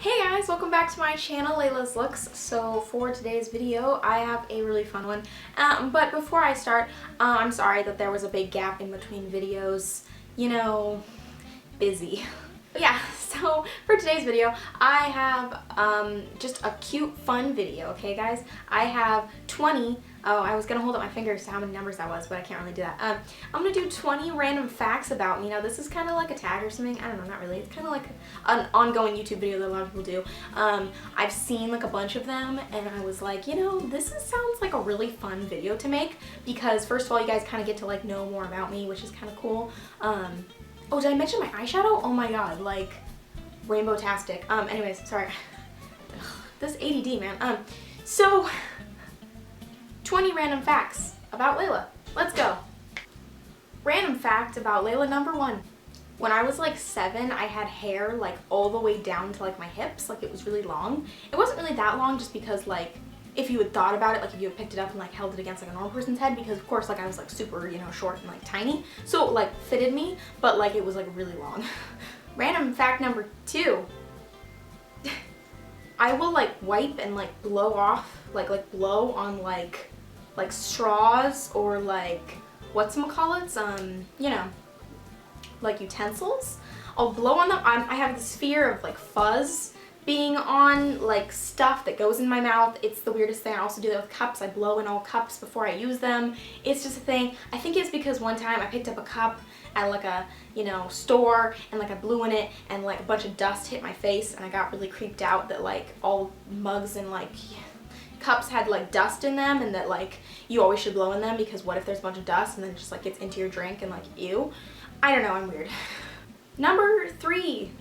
Hey guys, welcome back to my channel, Layla's Looks. So for today's video, I have a really fun one. But before I start, I'm sorry that there was a big gap in between videos. You know, busy. But yeah, so for today's video, I have just a cute, fun video, okay guys? I have 20, I was gonna hold up my fingers to how many numbers that was, but I can't really do that. I'm gonna do 20 random facts about me. Now this is kind of like a tag or something, I don't know, not really. It's kind of like an ongoing YouTube video that a lot of people do. I've seen like a bunch of them and I was like, you know, sounds like a really fun video to make because first of all, you guys kind of get to like know more about me, which is kind of cool. Oh, did I mention my eyeshadow? Oh my god, like rainbow-tastic. Anyways, sorry. This ADD, man. So 20 random facts about Layla. Let's go. Random fact about Layla number 1. When I was like 7, I had hair like all the way down to like my hips. Like it was really long. It wasn't really that long just because like if you had thought about it, like if you had picked it up and like held it against like a normal person's head, because of course like I was like super, you know, short and like tiny. So it like fitted me, but like it was like really long. Random fact number 2. I will like wipe and like blow off, like blow on like straws or like whatchamacallits, you know, like utensils. I'll blow on them. I have this fear of like fuzz being on like stuff that goes in my mouth. It's the weirdest thing. I also do that with cups. I blow in all cups before I use them. It's just a thing. I think it's because one time I picked up a cup at like a, you know, store and like I blew in it and like a bunch of dust hit my face and I got really creeped out that like all mugs and like cups had like dust in them and that like you always should blow in them because what if there's a bunch of dust and then it just like gets into your drink and like ew. I don't know, I'm weird. Number 3.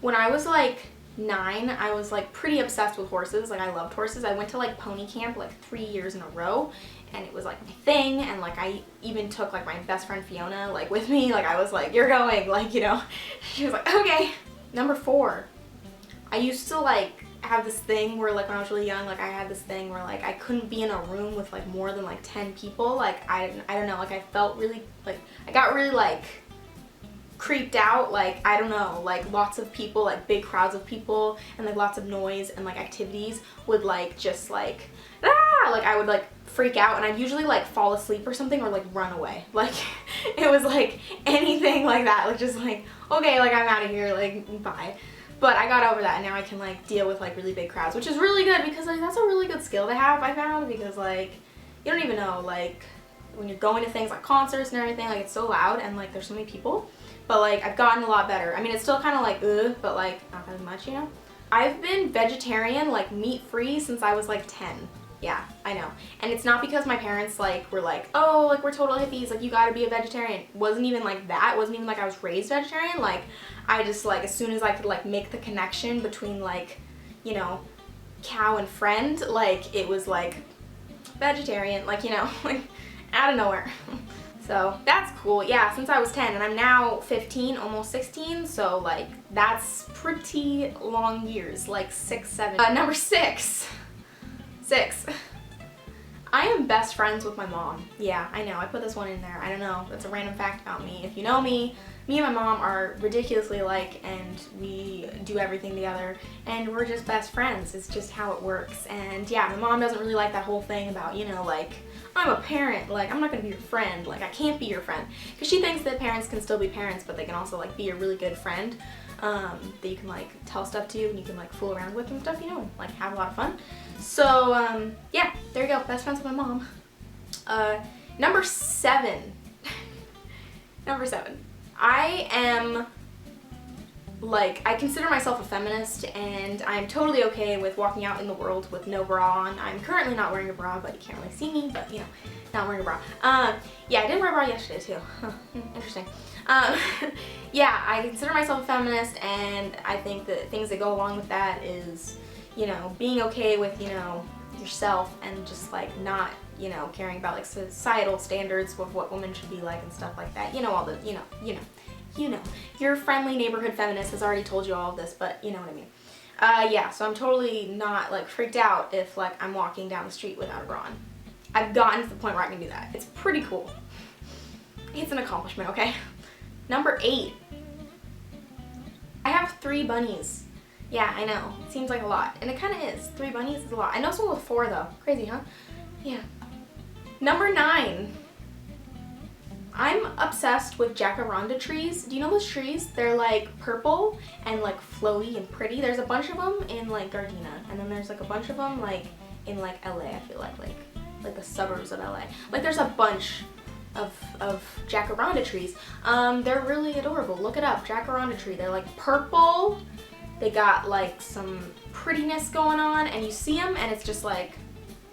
When I was like 9, I was like pretty obsessed with horses. Like I loved horses. I went to like pony camp like 3 years in a row and it was like my thing, and like I even took like my best friend Fiona like with me. Like I was like, you're going, like, you know. She was like, okay. Number 4. I used to like have this thing where like when I was really young, like I had this thing where like I couldn't be in a room with like more than like 10 people. Like I don't know, like I felt really like I got really like creeped out, like I don't know, like lots of people, like big crowds of people and like lots of noise and like activities would like just like like I would like freak out and I'd usually like fall asleep or something or like run away. Like it was like anything like that, like just like okay, like I'm out of here, like bye. But I got over that and now I can like deal with like really big crowds, which is really good because like that's a really good skill to have, I found, because like you don't even know, like when you're going to things like concerts and everything, like it's so loud and like there's so many people. But like I've gotten a lot better. I mean, it's still kind of like ugh, but like not as much, you know? I've been vegetarian, like meat-free, since I was like 10. Yeah, I know. And it's not because my parents like were like, oh, like we're total hippies, like you gotta be a vegetarian. It wasn't even like that. It wasn't even like I was raised vegetarian. Like I just like as soon as I could like make the connection between like, you know, cow and friend, like it was like vegetarian, like, you know, like out of nowhere. So that's cool. Yeah, since I was 10 and I'm now 15, almost 16, so like that's pretty long years, like 6, 7. Number 6. I am best friends with my mom. Yeah, I know, I put this one in there. I don't know, that's a random fact about me. If you know me, me and my mom are ridiculously alike and we do everything together and we're just best friends. It's just how it works. And yeah, my mom doesn't really like that whole thing about, you know, like I'm a parent, like I'm not gonna be your friend, like I can't be your friend, because she thinks that parents can still be parents but they can also like be a really good friend that you can like tell stuff to and you can like fool around with and stuff, you know, and, like have a lot of fun. So yeah, there you go, best friends with my mom. Number 7. Number 7. I am like, I consider myself a feminist and I'm totally okay with walking out in the world with no bra on. I'm currently not wearing a bra, but you can't really see me, but you know, not wearing a bra. Yeah, I didn't wear a bra yesterday too. Huh, interesting. Yeah, I consider myself a feminist and I think that things that go along with that is, you know, being okay with, you know, yourself and just like not, you know, caring about like societal standards of what women should be like and stuff like that. You know, all the, you know, your friendly neighborhood feminist has already told you all of this, but you know what I mean. Yeah, so I'm totally not like freaked out if like I'm walking down the street without a bra on. I've gotten to the point where I can do that. It's pretty cool. It's an accomplishment, okay? Number 8. I have 3 bunnies. Yeah, I know. It seems like a lot. And it kind of is. 3 bunnies is a lot. I know someone with 4 though. Crazy, huh? Yeah. Number 9. I'm obsessed with jacaranda trees. Do you know those trees? They're like purple and like flowy and pretty. There's a bunch of them in like Gardena. And then there's like a bunch of them like in like LA, I feel like the suburbs of LA. Like there's a bunch of jacaranda trees. They're really adorable. Look it up, jacaranda tree. They're like purple. They got like some prettiness going on, and you see them and it's just like,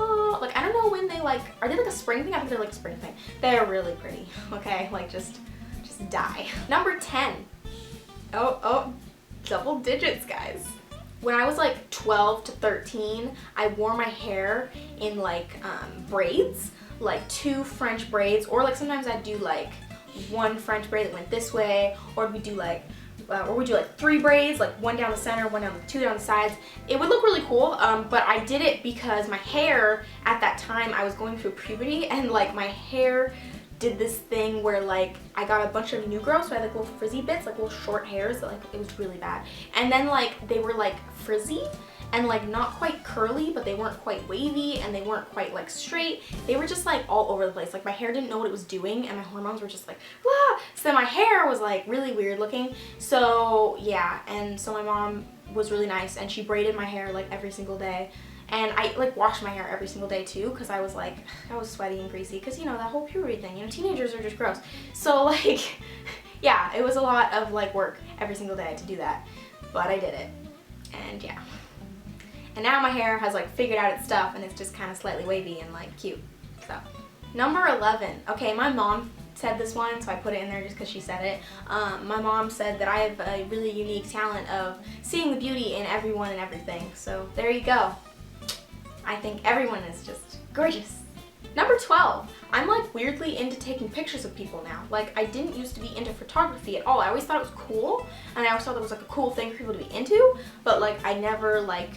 oh, like I don't know when they like, are they like a spring thing? I think they're like a spring thing. They're really pretty, okay? Like just die. Number 10. Oh, double digits, guys. When I was like 12 to 13, I wore my hair in like braids, like 2 French braids, or like sometimes I'd do like 1 French braid that went this way, or we do like 3 braids, like 1 down the center, 2 down the sides. It would look really cool, but I did it because my hair at that time, I was going through puberty, and like my hair did this thing where like I got a bunch of new growth, so I had like little frizzy bits, like little short hairs, like it was really bad. And then like they were like frizzy and like not quite curly, but they weren't quite wavy, and they weren't quite like straight. They were just like all over the place. Like my hair didn't know what it was doing, and my hormones were just like, ah! So then my hair was like really weird looking. So yeah, and so my mom was really nice, and she braided my hair like every single day. And I like washed my hair every single day too, because I was like, I was sweaty and greasy, because you know, that whole puberty thing, you know, teenagers are just gross. So like, yeah, it was a lot of like work every single day to do that, but I did it, and yeah. And now my hair has like figured out its stuff, and it's just kind of slightly wavy and like cute. So, number 11. Okay, my mom said this one, so I put it in there just because she said it. My mom said that I have a really unique talent of seeing the beauty in everyone and everything. So there you go. I think everyone is just gorgeous. Number 12. I'm like weirdly into taking pictures of people now. Like I didn't used to be into photography at all. I always thought it was cool, and I always thought it was like a cool thing for people to be into, but like I never like,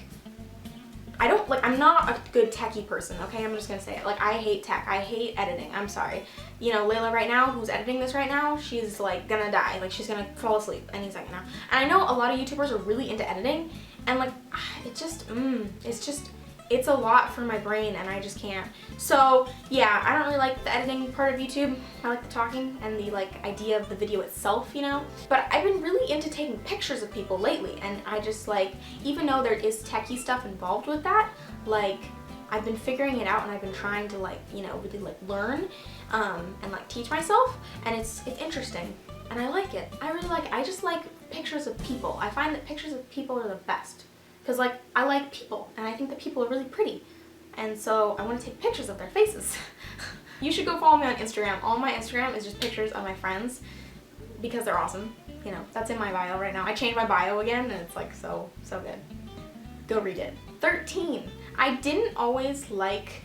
I'm not a good techie person, okay? I'm just gonna say it. Like, I hate tech. I hate editing. I'm sorry. You know, Layla right now, who's editing this right now, she's like gonna die. Like, she's gonna fall asleep any second now. And I know a lot of YouTubers are really into editing, and like, it's a lot for my brain, and I just can't. So yeah, I don't really like the editing part of YouTube. I like the talking and the like idea of the video itself, you know? But I've been really into taking pictures of people lately, and I just like, even though there is techie stuff involved with that, like I've been figuring it out, and I've been trying to like, you know, really like learn and like teach myself, and it's interesting, and I like it. I really like it. I just like pictures of people. I find that pictures of people are the best. Because like, I like people, and I think that people are really pretty. And so I want to take pictures of their faces. You should go follow me on Instagram. All my Instagram is just pictures of my friends, because they're awesome. You know, that's in my bio right now. I changed my bio again, and it's like so good. Go read it. 13. I didn't always like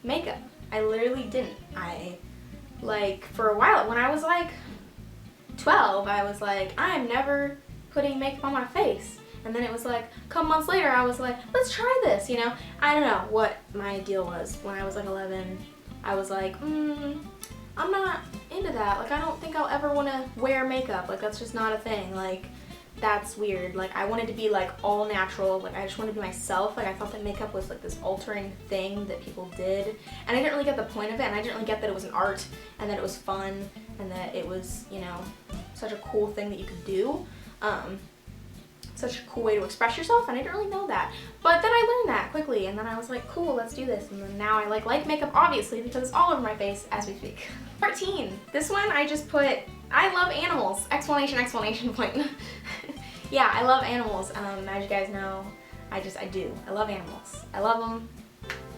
makeup. I literally didn't. I, like, for a while, when I was like 12, I was like, I'm never putting makeup on my face. And then it was like, a couple months later, I was like, let's try this, you know? I don't know what my deal was when I was like 11. I was like, I'm not into that. Like, I don't think I'll ever want to wear makeup. Like, that's just not a thing. Like, that's weird. Like, I wanted to be like all natural. Like, I just wanted to be myself. Like, I thought that makeup was like this altering thing that people did. And I didn't really get the point of it. And I didn't really get that it was an art, and that it was fun, and that it was, you know, such a cool thing that you could do. Such a cool way to express yourself, and I didn't really know that. But then I learned that quickly, and then I was like, cool, let's do this. And then now I like makeup, obviously, because it's all over my face as we speak. 14. This one I just put, I love animals! Exclamation point. Yeah, I love animals. As you guys know, I do. I love animals. I love them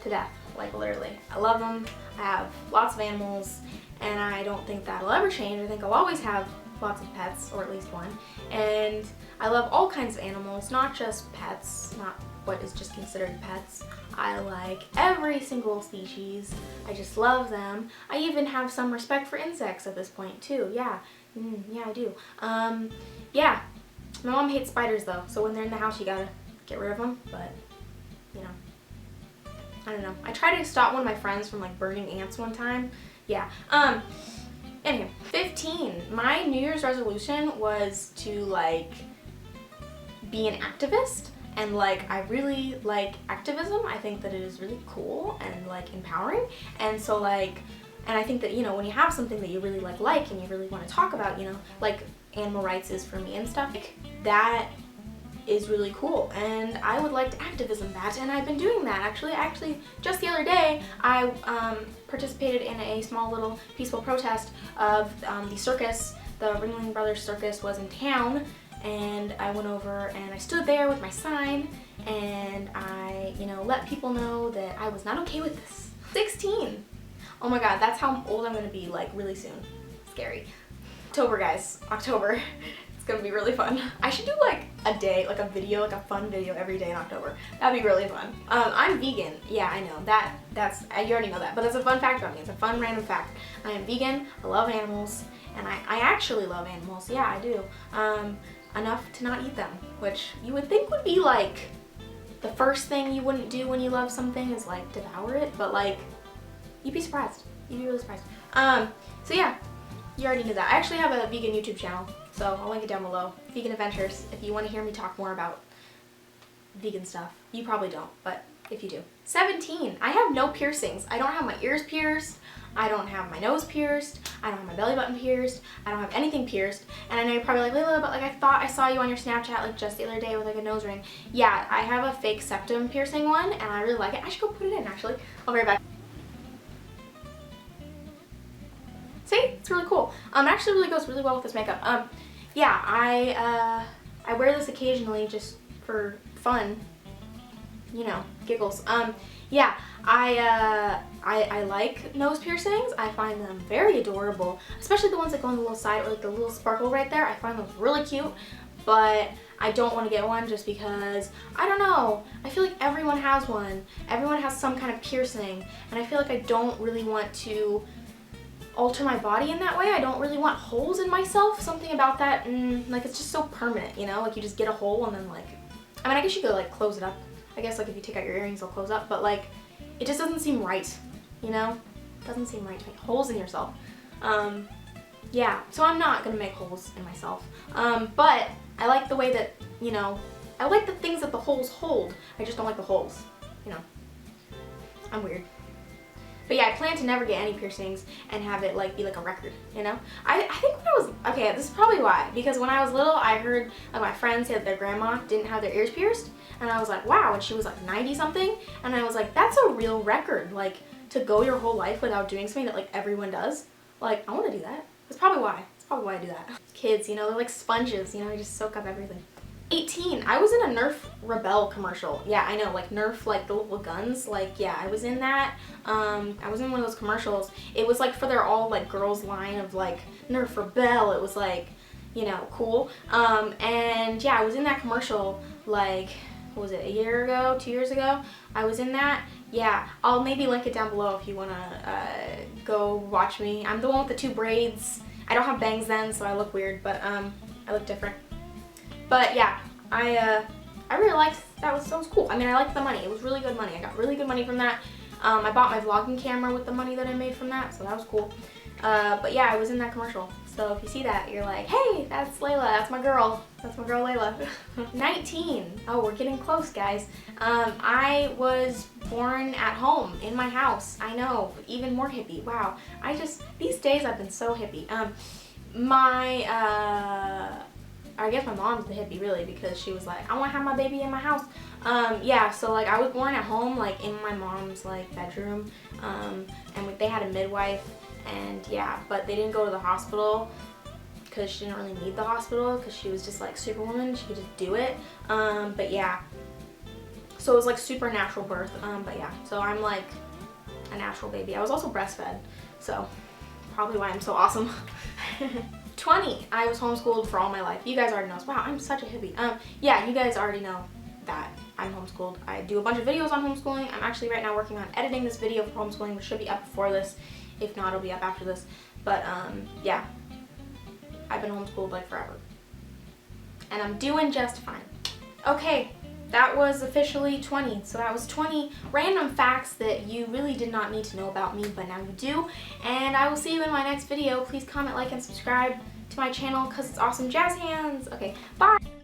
to death, like literally. I love them. I have lots of animals, and I don't think that'll ever change. I think I'll always have lots of pets, or at least one. And I love all kinds of animals, not just pets, not what is just considered pets. I like every single species. I just love them. I even have some respect for insects at this point too. Yeah, yeah, I do. Yeah, my mom hates spiders though, so when they're in the house you gotta get rid of them, but you know, I don't know. I tried to stop one of my friends from like burning ants one time. Yeah. Anyway, 15. My New Year's resolution was to like be an activist, and like I really like activism. I think that it is really cool and like empowering, and so like, and I think that, you know, when you have something that you really like and you really want to talk about, you know, like animal rights is for me and stuff, like that is really cool, and I would like to activism that, and I've been doing that actually just the other day I participated in a small little peaceful protest of the circus. The Ringling Brothers Circus was in town, and I went over and I stood there with my sign, and I, you know, let people know that I was not okay with this. 16. Oh my god, that's how old I'm gonna be, like, really soon. Scary. October, guys. October. It's gonna be really fun. I should do like a day, like a video, like a fun video every day in October. That'd be really fun. I'm vegan. Yeah, I know. You already know that, but that's a fun fact about me. It's a fun random fact. I am vegan, I love animals, and I actually love animals. Yeah, I do. Enough to not eat them, which you would think would be like the first thing you wouldn't do when you love something is like devour it, but like you'd be surprised. You'd be really surprised. So yeah, you already knew that. I actually have a vegan YouTube channel, so I'll link it down below. Vegan Adventures, if you want to hear me talk more about vegan stuff. You probably don't, but if you do. 17, I have no piercings. I don't have my ears pierced. I don't have my nose pierced. I don't have my belly button pierced. I don't have anything pierced. And I know you're probably like, Layla, but like I thought I saw you on your Snapchat like just the other day with like a nose ring. Yeah, I have a fake septum piercing one, and I really like it. I should go put it in actually. I'll be right back. See, it's really cool. It actually really goes really well with this makeup. Yeah, I wear this occasionally just for fun, you know, giggles. Yeah, I like nose piercings. I find them very adorable, especially the ones that go on the little side, or like the little sparkle right there. I find those really cute, but I don't want to get one just because, I don't know, I feel like everyone has one. Everyone has some kind of piercing, and I feel like I don't really want to alter my body in that way. I don't really want holes in myself. Something about that, like it's just so permanent, you know? Like you just get a hole and then like, I mean, I guess you could like close it up. I guess like if you take out your earrings, they'll close up, but like, it just doesn't seem right, you know? It doesn't seem right to make holes in yourself. Yeah, so I'm not gonna make holes in myself. But I like the way that, you know, I like the things that the holes hold. I just don't like the holes, you know? I'm weird. But yeah, I plan to never get any piercings and have it like be like a record, you know? I think when I was, okay, this is probably why, because when I was little, I heard like my friends say that their grandma didn't have their ears pierced, and I was like, wow, and she was like 90 something, and I was like, that's a real record, like to go your whole life without doing something that like everyone does. Like, I want to do that. That's probably why. That's probably why I do that. Kids, you know, they're like sponges, you know, they just soak up everything. 18, I was in a Nerf Rebel commercial. Yeah, I know, like Nerf, like the little guns, like, yeah, I was in that. I was in one of those commercials. It was like for their all like girls line of like Nerf Rebel. It was like, you know, cool. And yeah, I was in that commercial like, what was it, a year ago, 2 years ago? I was in that. Yeah, I'll maybe link it down below if you wanna go watch me. I'm the one with the 2 braids. I don't have bangs then, so I look weird, but I look different. But yeah, I really liked that. Was cool. I mean, I liked the money. It was really good money. I got really good money from that. I bought my vlogging camera with the money that I made from that, so that was cool. But yeah, I was in that commercial. So if you see that, you're like, hey, that's Layla. That's my girl. That's my girl Layla. 19. Oh, we're getting close, guys. I was born at home in my house. I know, even more hippie. Wow. These days I've been so hippie. I guess my mom's the hippie really, because she was like, I want to have my baby in my house. Yeah, so like I was born at home, like in my mom's like bedroom, and they had a midwife, and yeah, but they didn't go to the hospital because she didn't really need the hospital, because she was just like superwoman, she could just do it. But yeah, so it was like supernatural birth. But yeah, so I'm like a natural baby. I was also breastfed, so probably why I'm so awesome. 20, I was homeschooled for all my life. You guys already know. Wow, I'm such a hippie. Yeah, you guys already know that I'm homeschooled. I do a bunch of videos on homeschooling. I'm actually right now working on editing this video for homeschooling, which should be up before this. If not, it'll be up after this. But yeah, I've been homeschooled like forever. And I'm doing just fine. Okay, that was officially 20. So that was 20 random facts that you really did not need to know about me, but now you do. And I will see you in my next video. Please comment, like, and subscribe to my channel because it's awesome jazz hands. Okay, bye!